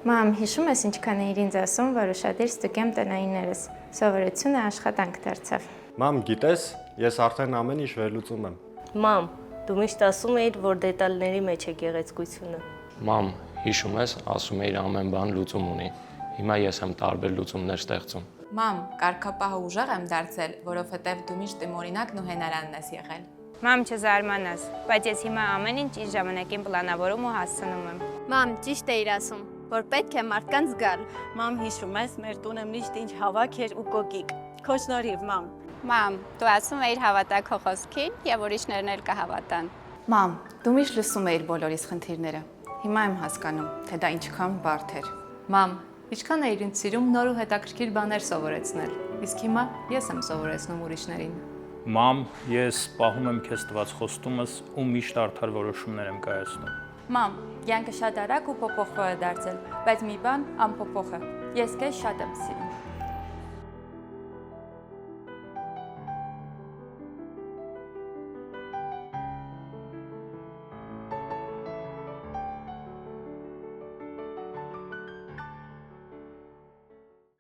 Մամ, հիշում ես ինչքան էիր ինձ ասում, որ ուշադիր ստուգեմ տնայիններս։ Սովորությունը աշխատանք դարձավ։ Մամ, գիտես, ես արդեն ամեն ինչ վերլուծում եմ։ Մամ, դու միշտ ասում էիր, որ դետալների մեջ է գեղեցկությունը։ Մամ, հիշում ես, ասում էիր ամեն բան լուծում ունի։ Հիմա ես եմ տարբեր լուծումներ ստեղծում։ Մամ, կարգապահը ուժեղ եմ դարձել, որովհետև դու միշտ իմօրինակն ու հենարանն ես եղել։ Մամ, չզարմանաս, բայց ես հիմա ամեն ինչ իր ժամանակին պլանավորում ու հասցնում եմ։ Մամ, ճիշտ էիր ասում, որ պետք է մարդկանց գալ։ Մամ, հիշում ես, մեր տունը միշտ ինչ հավաք էր ու կոկիկ։ Քո շնորհիվ, մամ։ Մամ, դու ասում էիր հավատա քո խոսքին, եւ ուրիշներն էլ կհավատան։ Մամ, դու միշտ լսում էիր բոլորիս խնդիրները։ Հիմա եմ հասկանում, թե դա ինչքան բարդ էր։ Մամ, ինչքան էիր ինձ սիրում նոր ու հետաքրքիր բաներ սովորեցնել, իսկ հիմա ես եմ սովորեցնում ուրիշներին։ Մամ, ես պահում եմ քեզ տված խոստումս ու միշտ արդար որոշումներ եմ կայացնում։ Մամ, կյանքը շատ արագ ու փոփոխվող է դարձել, բայց մի բան անփոփոխ է։ Ես քեզ շատ եմ սիրում։